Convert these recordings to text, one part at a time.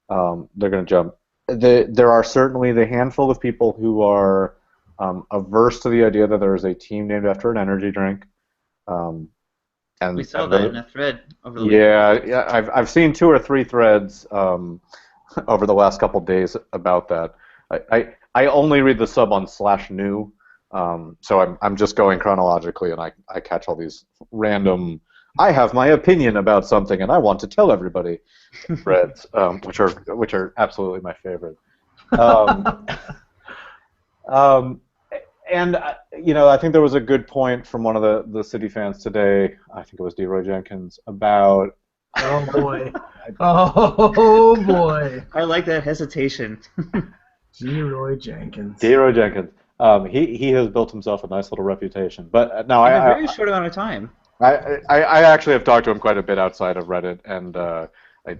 they're going to jump. There are certainly the handful of people who are averse to the idea that there is a team named after an energy drink. Um, We and saw and that in the, a thread over the weekend. yeah, I've seen two or three threads over the last couple days about that. I only read the sub on /new, so I'm just going chronologically, and I catch all these random. I have my opinion about something, and I want to tell everybody threads, which are absolutely my favorite. Um, um, and I think there was a good point from one of the City fans today. I think it was D. Roy Jenkins about. Oh boy. Oh boy. I like that hesitation. Leroy Jenkins. D. Roy Jenkins. He has built himself a nice little reputation. But no, In a very short amount of time. I actually have talked to him quite a bit outside of Reddit, and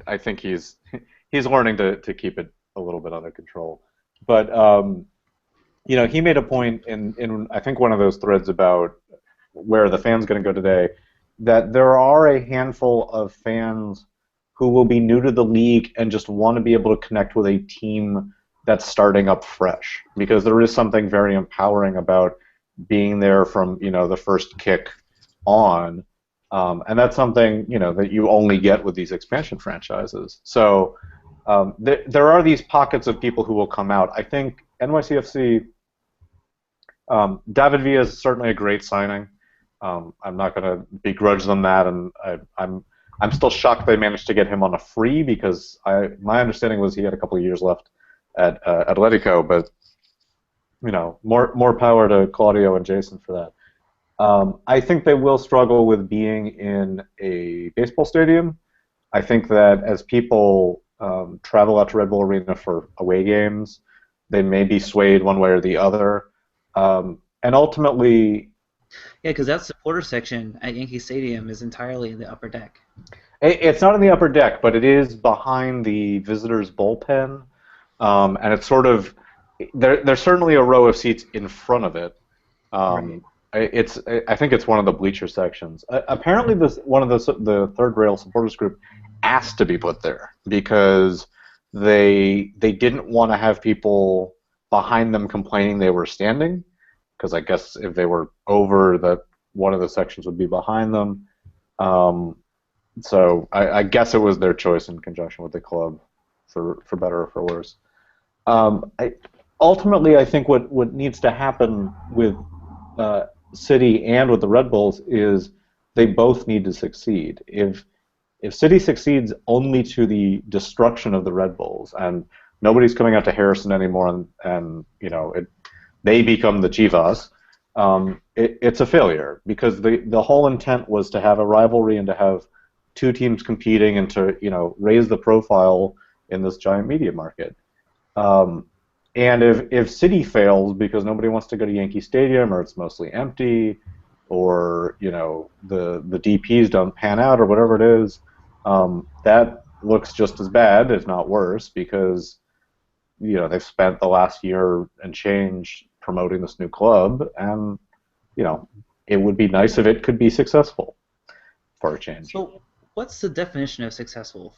I think he's learning to keep it a little bit under control. But he made a point in I think one of those threads about where the fan's going to go today, that there are a handful of fans who will be new to the league and just want to be able to connect with a team that's starting up fresh, because there is something very empowering about being there from the first kick on, and that's something that you only get with these expansion franchises. So there are these pockets of people who will come out. I think NYCFC, David Villa is certainly a great signing. I'm not going to begrudge them that, and I'm still shocked they managed to get him on a free, because my understanding was he had a couple of years left at Atletico, but more power to Claudio and Jason for that. I think they will struggle with being in a baseball stadium. I think that as people travel out to Red Bull Arena for away games, they may be swayed one way or the other. And ultimately, Yeah, because that supporter section at Yankee Stadium is entirely in the upper deck. it's not in the upper deck, but it is behind the visitors' bullpen, and it's sort of there's certainly a row of seats in front of it. Right. I think it's one of the bleacher sections. Apparently, one of the third rail supporters group asked to be put there because they didn't want to have people behind them complaining they were standing, because I guess if they were over, that one of the sections would be behind them. So I guess it was their choice in conjunction with the club, for better or for worse. Ultimately, I think what needs to happen with City and with the Red Bulls is they both need to succeed. If City succeeds only to the destruction of the Red Bulls, and nobody's coming out to Harrison anymore, and they become the Chivas, it's a failure, because the whole intent was to have a rivalry and to have two teams competing and to raise the profile in this giant media market. And if City fails because nobody wants to go to Yankee Stadium, or it's mostly empty, or the DPs don't pan out, or whatever it is, that looks just as bad, if not worse, because they've spent the last year and change promoting this new club, and it would be nice if it could be successful for a change. So, what's the definition of successful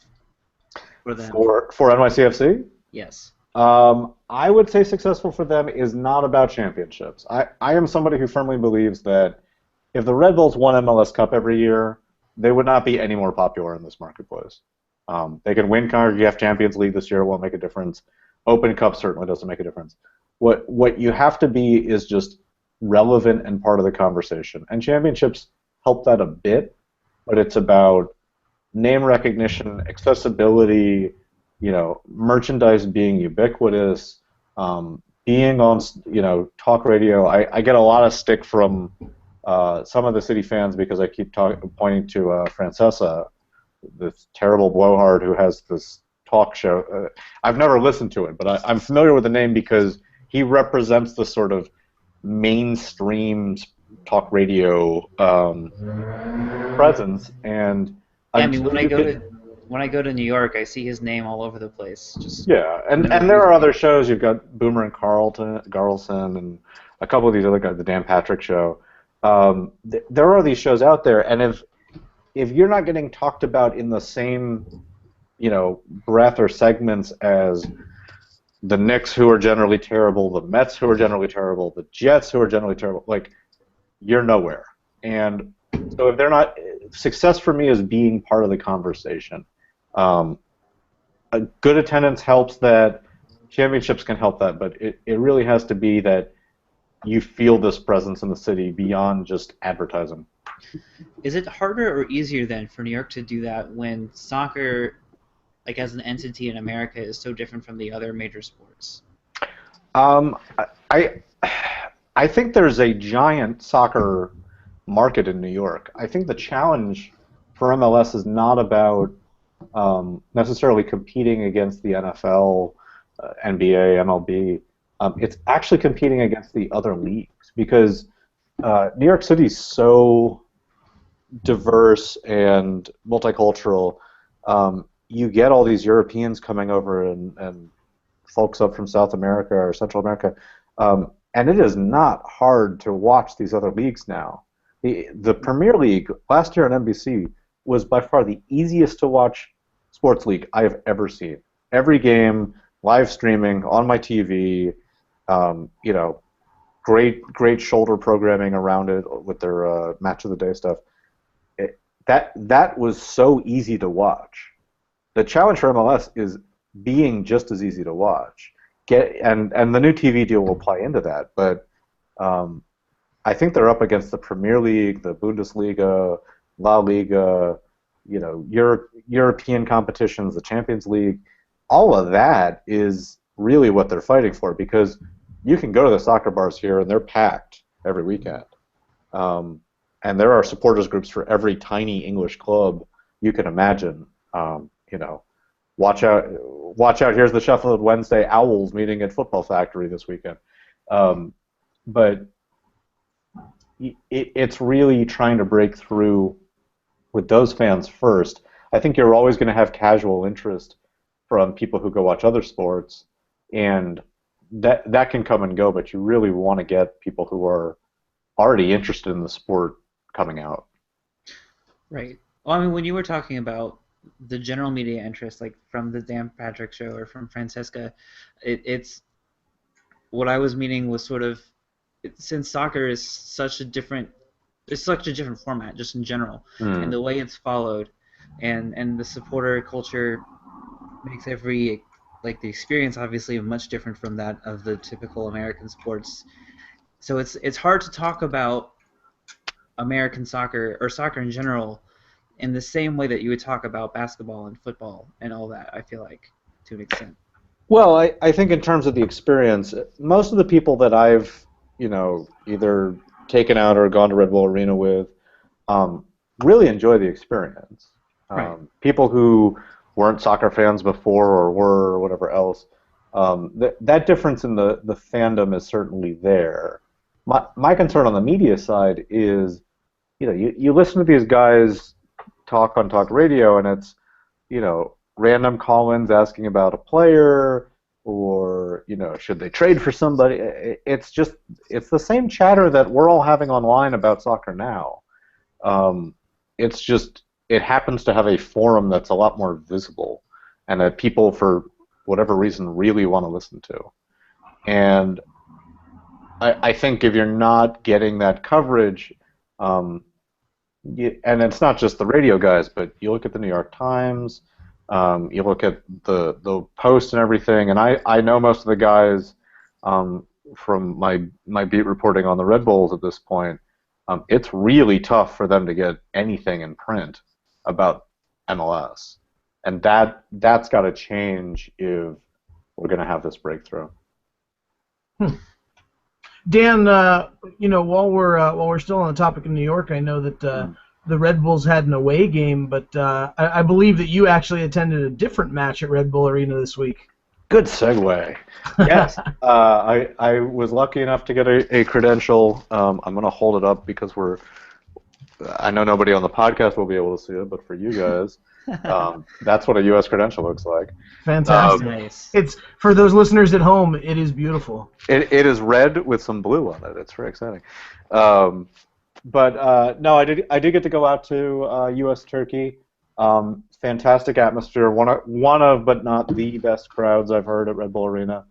for them? For NYCFC? Yes. I would say successful for them is not about championships. I am somebody who firmly believes that if the Red Bulls won MLS Cup every year, they would not be any more popular in this marketplace. They can win CONCACAF Champions League this year, it won't make a difference. Open Cup certainly doesn't make a difference. What you have to be is just relevant and part of the conversation. And championships help that a bit, but it's about name recognition, accessibility, merchandise being ubiquitous, being on talk radio. I get a lot of stick from some of the City fans because I keep pointing to Francesa, this terrible blowhard who has this talk show. I've never listened to it, but I'm familiar with the name because he represents the sort of mainstream talk radio presence. And Yeah, I mean, when I go to New York, I see his name all over the place. Yeah, and there are other shows. You've got Boomer and Carlson, and a couple of these other guys, the Dan Patrick Show. There are these shows out there, and if you're not getting talked about in the same breadth or segments as the Knicks, who are generally terrible, the Mets, who are generally terrible, the Jets, who are generally terrible. Like, you're nowhere. And so if they're not, success for me is being part of the conversation. A good attendance helps that. Championships can help that, but it really has to be that you feel this presence in the city beyond just advertising. Is it harder or easier then for New York to do that when soccer, like as an entity in America, is so different from the other major sports? I think there's a giant soccer market in New York. I think the challenge for MLS is not about necessarily competing against the NFL, NBA, MLB. It's actually competing against the other leagues because New York City is so diverse and multicultural. You get all these Europeans coming over and folks up from South America or Central America, and it is not hard to watch these other leagues now. The Premier League last year on NBC was by far the easiest to watch sports league I have ever seen. Every game, live streaming on my TV, great shoulder programming around it with their match of the day stuff. That was so easy to watch. The challenge for MLS is being just as easy to watch. And the new TV deal will play into that, but I think they're up against the Premier League, the Bundesliga, La Liga, European competitions, the Champions League. All of that is really what they're fighting for because you can go to the soccer bars here and they're packed every weekend. And there are supporters groups for every tiny English club you can imagine. Watch out! Here's the Sheffield Wednesday Owls meeting at Football Factory this weekend. But it's really trying to break through with those fans first. I think you're always going to have casual interest from people who go watch other sports, and that can come and go. But you really want to get people who are already interested in the sport coming out. Right. Well, I mean, when you were talking about the general media interest, like from the Dan Patrick Show or from Francesca, it's what I was meaning was sort of since soccer is such a different format just in general, and the way it's followed, and the supporter culture makes the experience obviously much different from that of the typical American sports. So it's hard to talk about American soccer or soccer in general in the same way that you would talk about basketball and football and all that, I feel like, to an extent. Well, I think in terms of the experience, most of the people that I've, either taken out or gone to Red Bull Arena with really enjoy the experience. Right. People who weren't soccer fans before or were or whatever else, that difference in the fandom is certainly there. My concern on the media side is, you listen to these guys talk on talk radio, and it's, random call-ins asking about a player, or, should they trade for somebody? It's the same chatter that we're all having online about soccer now. It's just, it happens to have a forum that's a lot more visible, and that people, for whatever reason, really want to listen to. And I think if you're not getting that coverage, and it's not just the radio guys, but you look at the New York Times, you look at the Post and everything, and I know most of the guys from my beat reporting on the Red Bulls at this point. It's really tough for them to get anything in print about MLS, and that's got to change if we're going to have this breakthrough. Dan, while we're still on the topic of New York, I know that the Red Bulls had an away game, but I believe that you actually attended a different match at Red Bull Arena this week. Good segue. Yes, I was lucky enough to get a credential. I'm going to hold it up because I know nobody on the podcast will be able to see it, but for you guys, that's what a U.S. credential looks like. Fantastic. Nice. It's for those listeners at home. It is beautiful. It is red with some blue on it. It's very exciting. But no, I did get to go out to U.S. Turkey. fantastic atmosphere. One of, but not the best crowds I've heard at Red Bull Arena.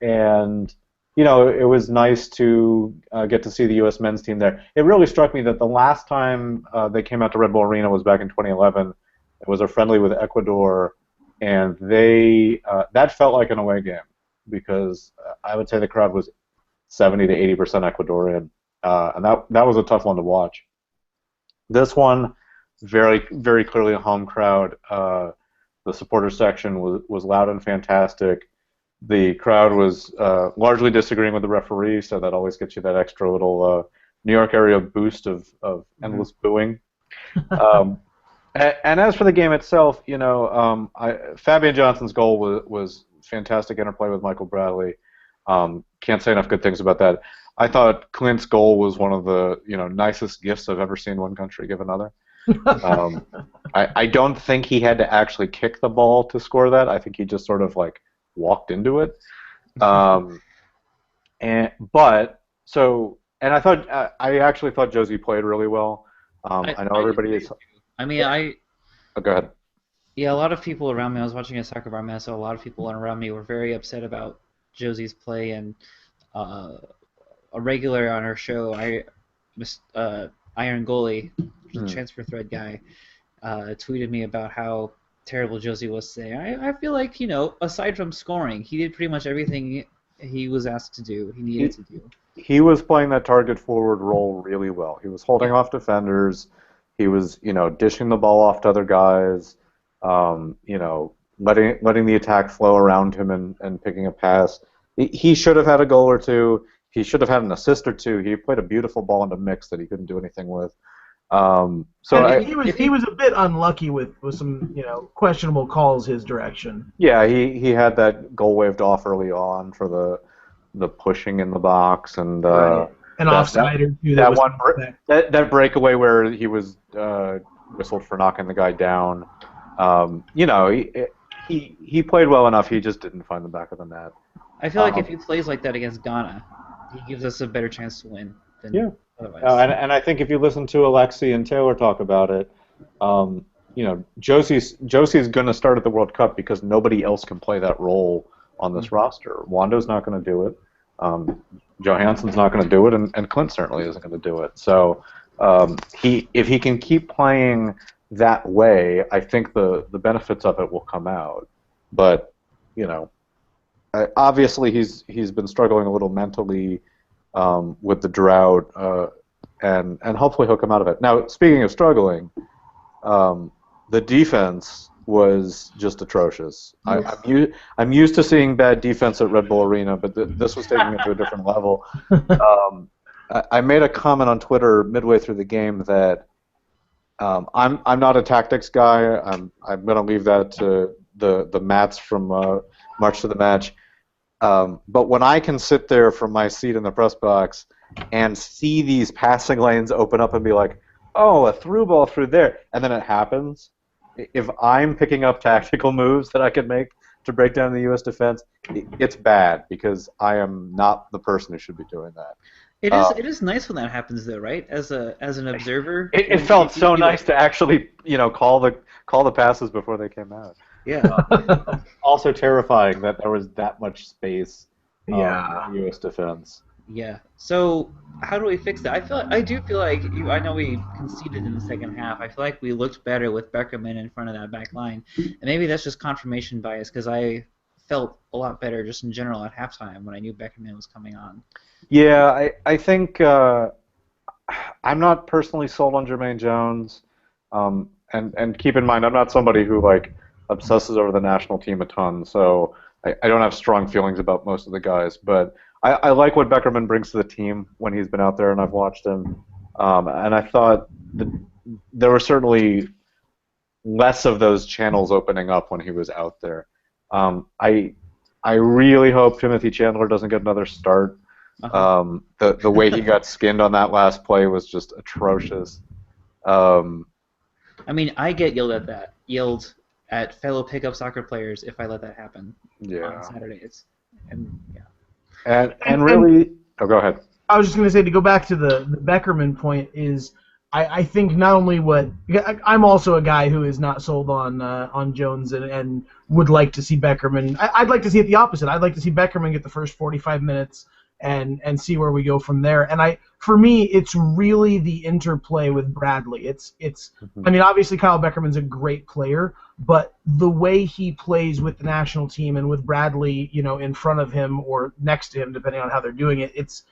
And it was nice to get to see the U.S. men's team there. It really struck me that the last time they came out to Red Bull Arena was back in 2011. It was a friendly with Ecuador, and that felt like an away game because I would say the crowd was 70 to 80% Ecuadorian, and that was a tough one to watch. This one, very very clearly a home crowd. The supporter section was loud and fantastic. The crowd was largely disagreeing with the referee, so that always gets you that extra little New York area boost of endless booing. And as for the game itself, Fabian Johnson's goal was fantastic interplay with Michael Bradley. Can't say enough good things about that. I thought Clint's goal was one of the nicest gifts I've ever seen one country give another. I don't think he had to actually kick the ball to score that. I think he just sort of walked into it. I actually thought Josie played really well. I know everybody is. I mean, Oh, go ahead. Yeah, a lot of people around me. I was watching a soccer bar match, so a lot of people around me were very upset about Josie's play, and a regular on our show, Iron Goalie, the transfer thread guy, tweeted me about how terrible Josie was today. I feel like, aside from scoring, he did pretty much everything he was asked to do, he needed to do. He was playing that target forward role really well. He was holding off defenders. He was, dishing the ball off to other guys, letting the attack flow around him and picking a pass. He should have had a goal or two. He should have had an assist or two. He played a beautiful ball into mix that he couldn't do anything with. He was a bit unlucky with some questionable calls his direction. Yeah, he had that goal waved off early on for the pushing in the box and an offside or two. That breakaway where he was whistled for knocking the guy down. He played well enough. He just didn't find the back of the net. I feel like if he plays like that against Ghana, he gives us a better chance to win than otherwise. And I think if you listen to Alexi and Taylor talk about it, Josie's going to start at the World Cup because nobody else can play that role on this roster. Wando's not going to do it. Johansson's not going to do it, and Clint certainly isn't going to do it. So if he can keep playing that way, I think the benefits of it will come out. But obviously he's been struggling a little mentally with the drought, and hopefully he'll come out of it. Now, speaking of struggling, the defense was just atrocious. Yes. I'm used to seeing bad defense at Red Bull Arena, but this was taking it to a different level. I made a comment on Twitter midway through the game that I'm not a tactics guy. I'm going to leave that to the Mats from March to the Match. But when I can sit there from my seat in the press box and see these passing lanes open up and be like, oh, a through ball through there, and then it happens, if I'm picking up tactical moves that I could make to break down the U.S. defense, it's bad because I am not the person who should be doing that. It is nice when that happens, though, right? As an observer, it felt so nice to actually call the passes before they came out. Yeah. Also terrifying that there was that much space in the U.S. defense. Yeah. So how do we fix that? I do feel like I know we conceded in the second half. I feel like we looked better with Beckerman in front of that back line, and maybe that's just confirmation bias because I felt a lot better just in general at halftime when I knew Beckerman was coming on. Yeah, I think I'm not personally sold on Jermaine Jones, and keep in mind I'm not somebody who obsesses over the national team a ton, so I don't have strong feelings about most of the guys, but I like what Beckerman brings to the team when he's been out there, and I've watched him. And I thought that there were certainly less of those channels opening up when he was out there. I really hope Timothy Chandler doesn't get another start. The way he got skinned on that last play was just atrocious. I mean, I get yelled at fellow pickup soccer players if I let that happen on Saturdays. And really... Oh, go ahead. I was just going to say, to go back to the Beckerman point, is I think not only I'm also a guy who is not sold on Jones and would like to see Beckerman. I'd like to see it the opposite. I'd like to see Beckerman get the first 45 minutes and see where we go from there. And for me, it's really the interplay with Bradley. I mean, obviously Kyle Beckerman's a great player, but the way he plays with the national team and with Bradley, in front of him or next to him, depending on how they're doing it, it's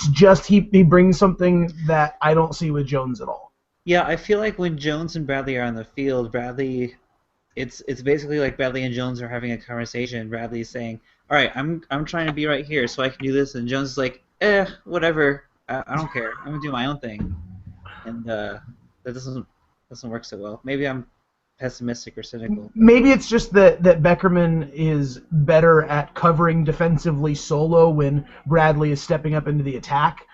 just he brings something that I don't see with Jones at all. Yeah, I feel like when Jones and Bradley are on the field, it's basically like Bradley and Jones are having a conversation. Bradley's saying, "All right, I'm trying to be right here so I can do this," and Jones is like, whatever, I don't care. I'm gonna do my own thing, and that doesn't work so well. Maybe I'm pessimistic or cynical. Maybe it's just that Beckerman is better at covering defensively solo when Bradley is stepping up into the attack.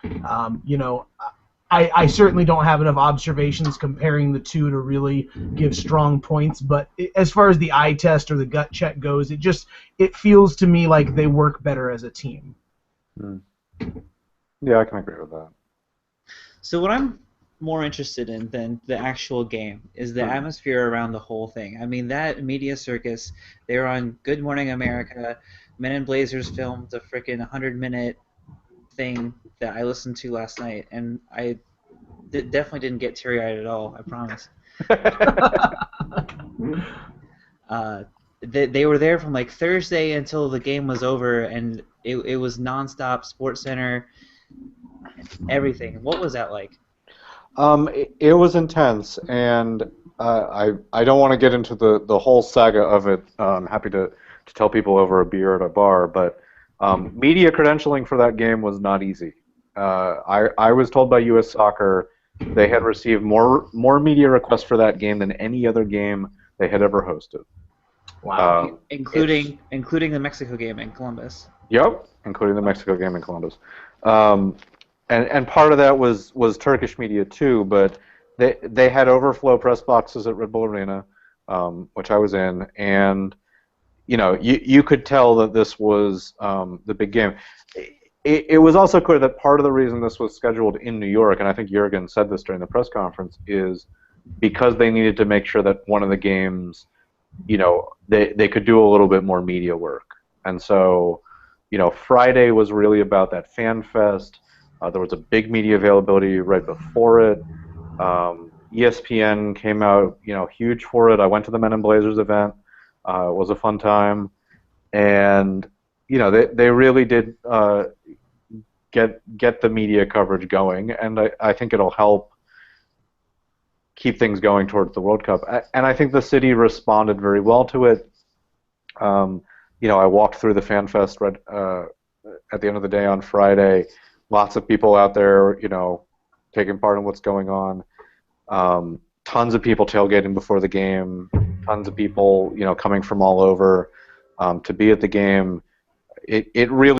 I certainly don't have enough observations comparing the two to really give strong points, but as far as the eye test or the gut check goes, it feels to me like they work better as a team. Yeah, I can agree with that. So what I'm more interested in than the actual game is the atmosphere around the whole thing. I mean, that media circus, they were on Good Morning America, Men in Blazers filmed a freaking 100-minute thing that I listened to last night, and I definitely didn't get teary-eyed at all, I promise. They were there from like Thursday until the game was over, and it was nonstop, SportsCenter, everything. What was that like? It was intense, and I don't want to get into the whole saga of it. I'm happy to tell people over a beer at a bar, but media credentialing for that game was not easy. I was told by U.S. Soccer they had received more media requests for that game than any other game they had ever hosted. Wow, including the Mexico game in Columbus. Yep, including the Mexico game in Columbus. And part of that was Turkish media too, but they had overflow press boxes at Red Bull Arena, which I was in, and you could tell that this was the big game. It was also clear that part of the reason this was scheduled in New York, and I think Jurgen said this during the press conference, is because they needed to make sure that one of the games, they could do a little bit more media work. And so, Friday was really about that fan fest. There was a big media availability right before it. ESPN came out, huge for it. I went to the Men in Blazers event. It was a fun time, and they really did get the media coverage going, and I think it'll help keep things going towards the World Cup. And I think the city responded very well to it. I walked through the Fan Fest at the end of the day on Friday. Lots of people out there, taking part in what's going on. Tons of people tailgating before the game. Tons of people, coming from all over to be at the game. It really